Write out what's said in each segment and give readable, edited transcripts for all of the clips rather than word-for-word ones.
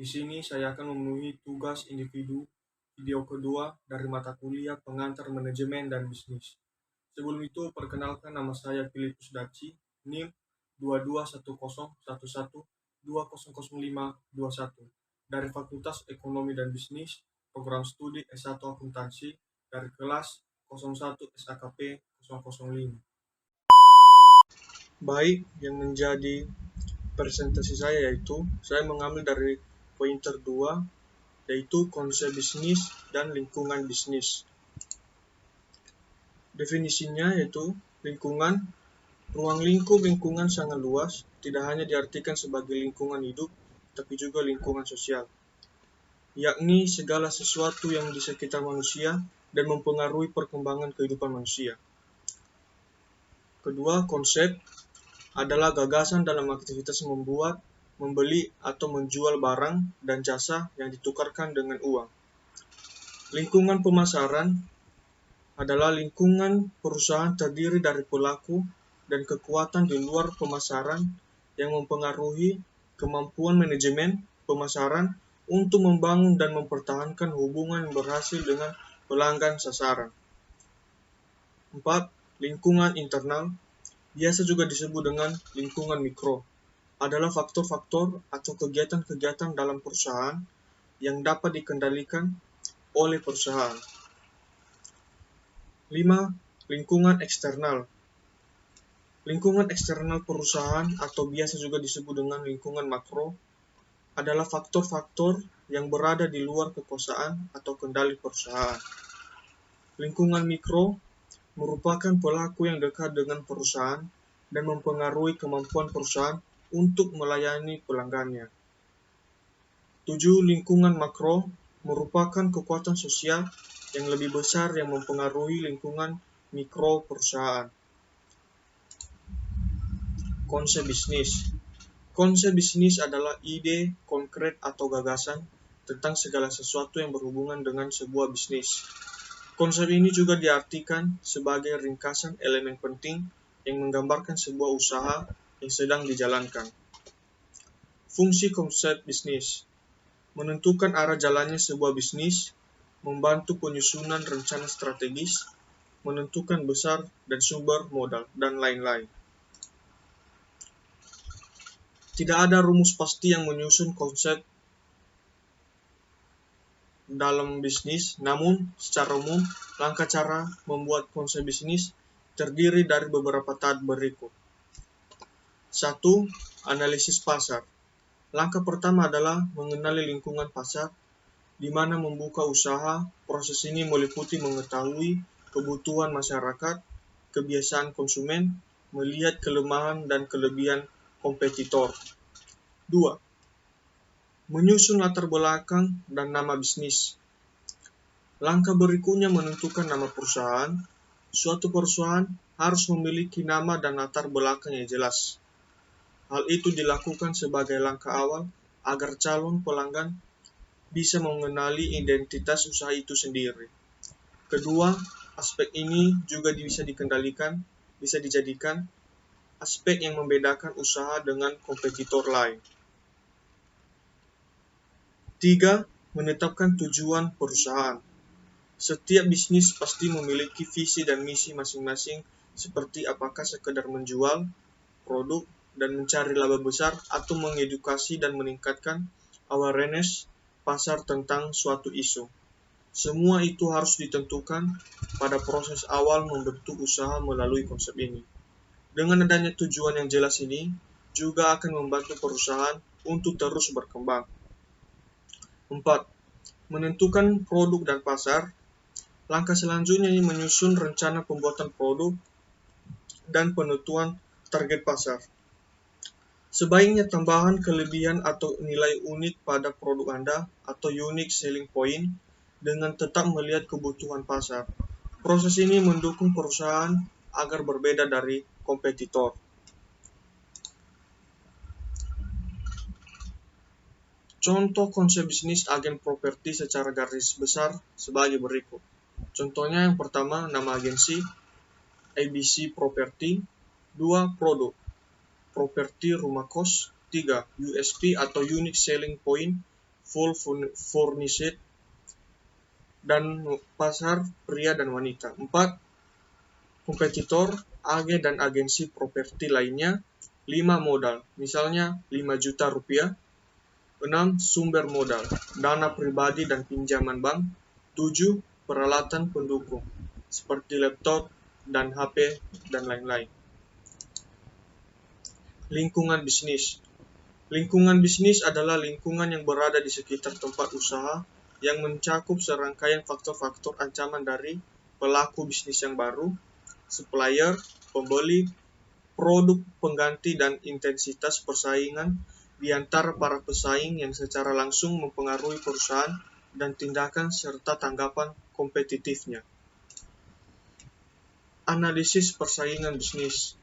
Di sini saya akan memenuhi tugas individu video kedua dari mata kuliah pengantar manajemen dan bisnis. Sebelum itu, perkenalkan nama saya Filipus Daci, NIM 221011200521 dari Fakultas Ekonomi dan Bisnis, Program Studi S1 Akuntansi dari kelas 01 SAKP 005. Baik, yang menjadi presentasi saya yaitu saya mengambil dari pointer 2 yaitu konsep bisnis dan lingkungan bisnis. Definisinya yaitu lingkungan, ruang lingkup lingkungan sangat luas, tidak hanya diartikan sebagai lingkungan hidup, tapi juga lingkungan sosial, yakni segala sesuatu yang di sekitar manusia dan mempengaruhi perkembangan kehidupan manusia. Kedua, konsep adalah gagasan dalam aktivitas membuat, membeli, atau menjual barang dan jasa yang ditukarkan dengan uang. Lingkungan pemasaran adalah lingkungan perusahaan terdiri dari pelaku dan kekuatan di luar pemasaran yang mempengaruhi kemampuan manajemen pemasaran untuk membangun dan mempertahankan hubungan yang berhasil dengan pelanggan sasaran. 4. Lingkungan internal, biasa juga disebut dengan lingkungan mikro, adalah faktor-faktor atau kegiatan-kegiatan dalam perusahaan yang dapat dikendalikan oleh perusahaan. 5. Lingkungan eksternal. Lingkungan eksternal perusahaan atau biasa juga disebut dengan lingkungan makro adalah faktor-faktor yang berada di luar kekuasaan atau kendali perusahaan. Lingkungan mikro merupakan pelaku yang dekat dengan perusahaan dan mempengaruhi kemampuan perusahaan untuk melayani pelanggannya. 7. Lingkungan makro merupakan kekuatan sosial yang lebih besar yang mempengaruhi lingkungan mikro perusahaan. Konsep bisnis. Konsep bisnis adalah ide konkret atau gagasan tentang segala sesuatu yang berhubungan dengan sebuah bisnis. Konsep ini juga diartikan sebagai ringkasan elemen penting yang menggambarkan sebuah usaha yang sedang dijalankan. Fungsi konsep bisnis: menentukan arah jalannya sebuah bisnis, membantu penyusunan rencana strategis, menentukan besar dan sumber modal, dan lain-lain. Tidak ada rumus pasti yang menyusun konsep dalam bisnis, namun secara umum, langkah cara membuat konsep bisnis terdiri dari beberapa tahap berikut. 1. Analisis pasar. Langkah pertama adalah mengenali lingkungan pasar, di mana membuka usaha. Proses ini meliputi mengetahui kebutuhan masyarakat, kebiasaan konsumen, melihat kelemahan dan kelebihan kompetitor. 2. Menyusun latar belakang dan nama bisnis. Langkah berikutnya menentukan nama perusahaan. Suatu perusahaan harus memiliki nama dan latar belakang yang jelas. Hal itu dilakukan sebagai langkah awal agar calon pelanggan bisa mengenali identitas usaha itu sendiri. Kedua, aspek ini juga bisa dijadikan aspek yang membedakan usaha dengan kompetitor lain. 3. Menetapkan tujuan perusahaan. Setiap bisnis pasti memiliki visi dan misi masing-masing, seperti apakah sekedar menjual produk dan mencari laba besar atau mengedukasi dan meningkatkan awareness pasar tentang suatu isu. Semua itu harus ditentukan pada proses awal membentuk usaha melalui konsep ini. Dengan adanya tujuan yang jelas ini, juga akan membantu perusahaan untuk terus berkembang. 4. Menentukan produk dan pasar. Langkah selanjutnya ini menyusun rencana pembuatan produk dan penentuan target pasar. Sebaiknya tambahan kelebihan atau nilai unik pada produk Anda atau unique selling point dengan tetap melihat kebutuhan pasar. Proses ini mendukung perusahaan agar berbeda dari kompetitor. Contoh konsep bisnis agen properti secara garis besar sebagai berikut. Contohnya yang pertama, nama agensi, ABC Property. 2. Produk, properti rumah kos. 3. USP atau Unique Selling Point, full furnished, dan pasar pria dan wanita. 4. Kompetitor, agen dan agensi properti lainnya. 5. Modal, misalnya 5 juta rupiah. 6. Sumber modal, dana pribadi dan pinjaman bank. 7. Peralatan pendukung, seperti laptop dan HP dan lain-lain. Lingkungan bisnis. Lingkungan bisnis adalah lingkungan yang berada di sekitar tempat usaha yang mencakup serangkaian faktor-faktor ancaman dari pelaku bisnis yang baru, supplier, pembeli, produk pengganti, dan intensitas persaingan di antara para pesaing yang secara langsung mempengaruhi perusahaan dan tindakan serta tanggapan kompetitifnya. Analisis persaingan bisnis.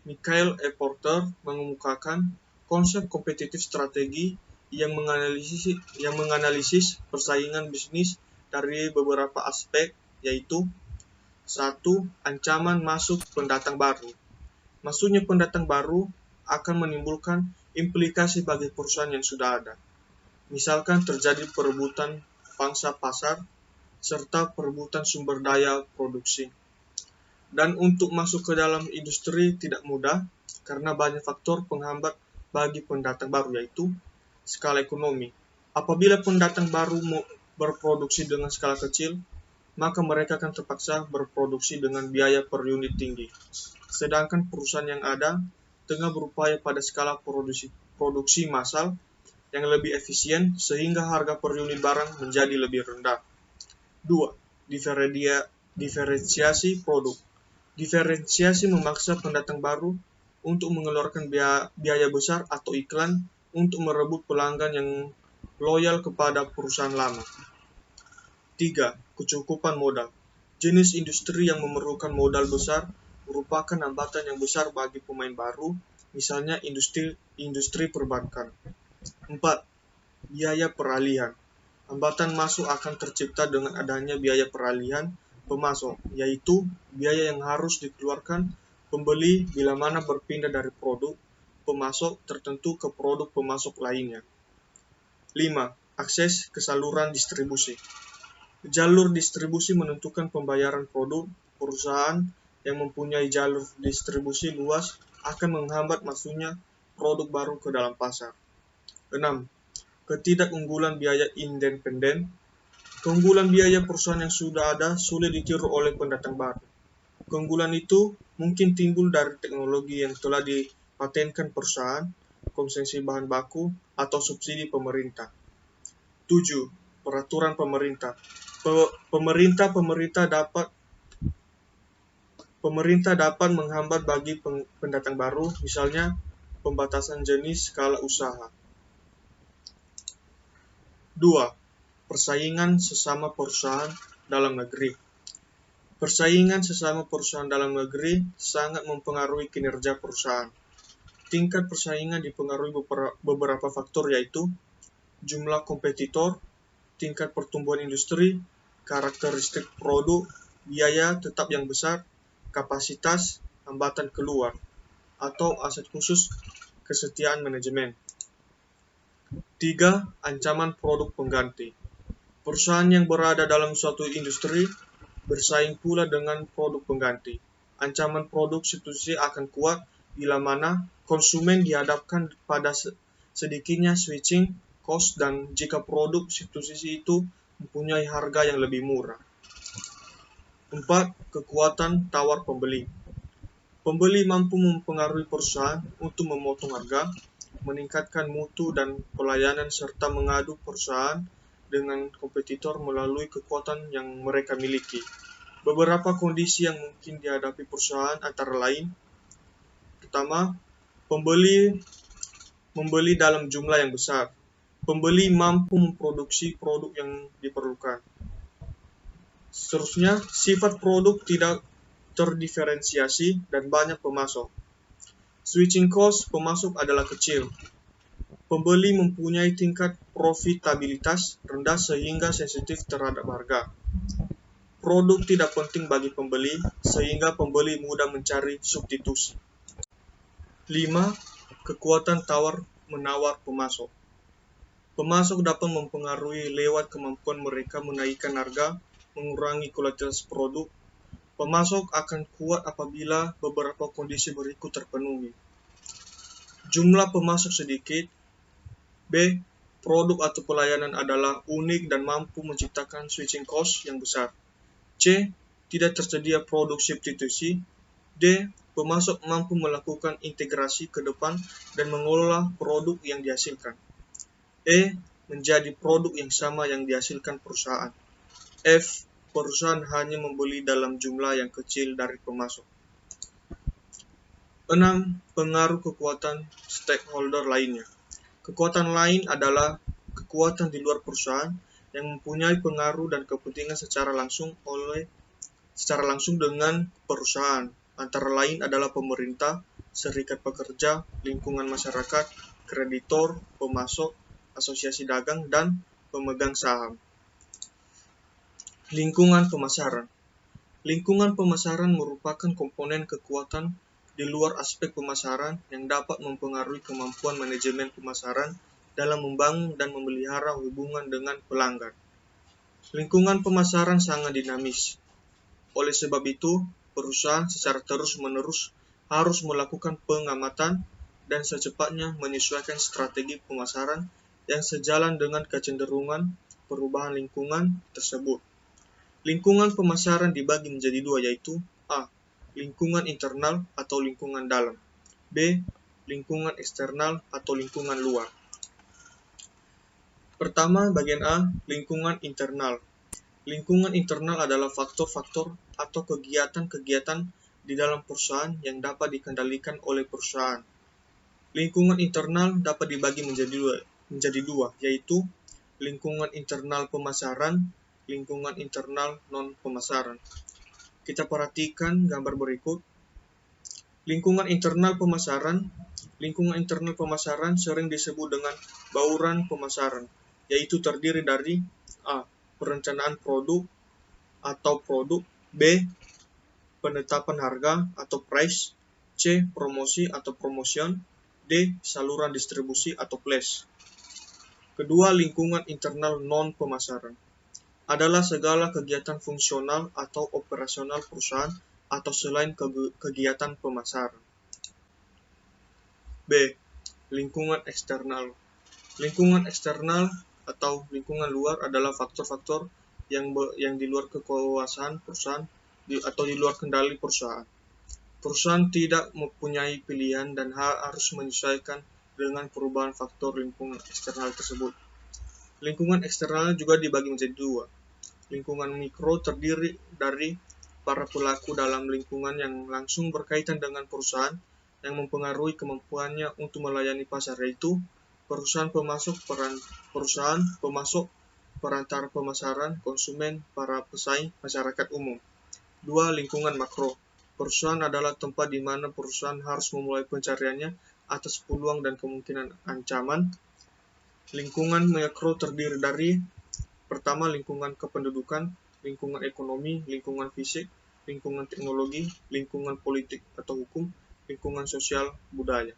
Michael E. Porter mengemukakan konsep kompetitif strategi yang menganalisis persaingan bisnis dari beberapa aspek, yaitu 1. Ancaman masuk pendatang baru. Masuknya pendatang baru akan menimbulkan implikasi bagi perusahaan yang sudah ada. Misalkan terjadi perebutan pangsa pasar serta perebutan sumber daya produksi. Dan untuk masuk ke dalam industri tidak mudah karena banyak faktor penghambat bagi pendatang baru, yaitu skala ekonomi. Apabila pendatang baru berproduksi dengan skala kecil, maka mereka akan terpaksa berproduksi dengan biaya per unit tinggi. Sedangkan perusahaan yang ada tengah berupaya pada skala produksi massal yang lebih efisien sehingga harga per unit barang menjadi lebih rendah. 2. Diferensiasi produk. Diferensiasi memaksa pendatang baru untuk mengeluarkan biaya besar atau iklan untuk merebut pelanggan yang loyal kepada perusahaan lama. 3. Kecukupan modal. Jenis industri yang memerlukan modal besar merupakan hambatan yang besar bagi pemain baru, misalnya industri perbankan. 4. Biaya peralihan. Hambatan masuk akan tercipta dengan adanya biaya peralihan pemasok, yaitu biaya yang harus dikeluarkan pembeli bila mana berpindah dari produk pemasok tertentu ke produk pemasok lainnya. 5. Akses ke saluran distribusi. Jalur distribusi menentukan pembayaran produk. Perusahaan yang mempunyai jalur distribusi luas akan menghambat masuknya produk baru ke dalam pasar. 6. Ketidakunggulan biaya independen. Keunggulan biaya perusahaan yang sudah ada sulit ditiru oleh pendatang baru. Keunggulan itu mungkin timbul dari teknologi yang telah dipatenkan perusahaan, konsumsi bahan baku, atau subsidi pemerintah. 7. Peraturan pemerintah. Pemerintah dapat menghambat bagi pendatang baru, misalnya pembatasan jenis skala usaha. 2. Persaingan sesama perusahaan dalam negeri. Persaingan sesama perusahaan dalam negeri sangat mempengaruhi kinerja perusahaan. Tingkat persaingan dipengaruhi beberapa faktor, yaitu jumlah kompetitor, tingkat pertumbuhan industri, karakteristik produk, biaya tetap yang besar, kapasitas, hambatan keluar, atau aset khusus kesetiaan manajemen. 3. Ancaman produk pengganti. Perusahaan yang berada dalam suatu industri bersaing pula dengan produk pengganti. Ancaman produk substitusi akan kuat bila mana konsumen dihadapkan pada sedikitnya switching cost dan jika produk substitusi itu mempunyai harga yang lebih murah. 4. Kekuatan tawar pembeli. Pembeli mampu mempengaruhi perusahaan untuk memotong harga, meningkatkan mutu dan pelayanan serta mengadu perusahaan dengan kompetitor melalui kekuatan yang mereka miliki. Beberapa kondisi yang mungkin dihadapi perusahaan antara lain: pertama, membeli dalam jumlah yang besar. Pembeli mampu memproduksi produk yang diperlukan. Seterusnya, sifat produk tidak terdiferensiasi dan banyak pemasok. Switching cost pemasok adalah kecil. Pembeli mempunyai tingkat profitabilitas rendah sehingga sensitif terhadap harga. Produk tidak penting bagi pembeli sehingga pembeli mudah mencari substitusi. 5. Kekuatan tawar-menawar pemasok. Pemasok dapat mempengaruhi lewat kemampuan mereka menaikkan harga, mengurangi kualitas produk. Pemasok akan kuat apabila beberapa kondisi berikut terpenuhi. Jumlah pemasok sedikit. B. Produk atau pelayanan adalah unik dan mampu menciptakan switching cost yang besar. C. Tidak tersedia produk substitusi. D. Pemasok mampu melakukan integrasi ke depan dan mengelola produk yang dihasilkan. E. Menjadi produk yang sama yang dihasilkan perusahaan. F. Perusahaan hanya membeli dalam jumlah yang kecil dari pemasok. 6. Pengaruh kekuatan stakeholder lainnya. Kekuatan lain adalah kekuatan di luar perusahaan yang mempunyai pengaruh dan kepentingan secara langsung dengan perusahaan. Antara lain adalah pemerintah, serikat pekerja, lingkungan masyarakat, kreditor, pemasok, asosiasi dagang, dan pemegang saham. Lingkungan pemasaran. Lingkungan pemasaran merupakan komponen kekuatan di luar aspek pemasaran yang dapat mempengaruhi kemampuan manajemen pemasaran dalam membangun dan memelihara hubungan dengan pelanggan. Lingkungan pemasaran sangat dinamis. Oleh sebab itu, perusahaan secara terus-menerus harus melakukan pengamatan dan secepatnya menyesuaikan strategi pemasaran yang sejalan dengan kecenderungan perubahan lingkungan tersebut. Lingkungan pemasaran dibagi menjadi dua, yaitu A. Lingkungan internal atau lingkungan dalam. B. Lingkungan eksternal atau lingkungan luar. Pertama, bagian A, lingkungan internal. Lingkungan internal adalah faktor-faktor atau kegiatan-kegiatan di dalam perusahaan yang dapat dikendalikan oleh perusahaan. Lingkungan internal dapat dibagi menjadi dua, yaitu lingkungan internal pemasaran, lingkungan internal non-pemasaran. Kita perhatikan gambar berikut. Lingkungan internal pemasaran sering disebut dengan bauran pemasaran, yaitu terdiri dari A. Perencanaan produk atau produk. B. Penetapan harga atau price. C. Promosi atau promotion. D. Saluran distribusi atau place. Kedua, lingkungan internal non-pemasaran adalah segala kegiatan fungsional atau operasional perusahaan atau selain kegiatan pemasaran. B. Lingkungan eksternal. Lingkungan eksternal atau lingkungan luar adalah faktor-faktor yang di luar kekuasaan perusahaan atau di luar kendali perusahaan. Perusahaan tidak mempunyai pilihan dan harus menyesuaikan dengan perubahan faktor lingkungan eksternal tersebut. Lingkungan eksternal juga dibagi menjadi dua. Lingkungan mikro terdiri dari para pelaku dalam lingkungan yang langsung berkaitan dengan perusahaan yang mempengaruhi kemampuannya untuk melayani pasar, yaitu perusahaan pemasok, perantara pemasaran, konsumen, para pesaing, masyarakat umum. 2. Lingkungan makro. Perusahaan adalah tempat di mana perusahaan harus memulai pencariannya atas peluang dan kemungkinan ancaman. Lingkungan mikro terdiri dari pertama, lingkungan kependudukan, lingkungan ekonomi, lingkungan fisik, lingkungan teknologi, lingkungan politik atau hukum, lingkungan sosial budaya.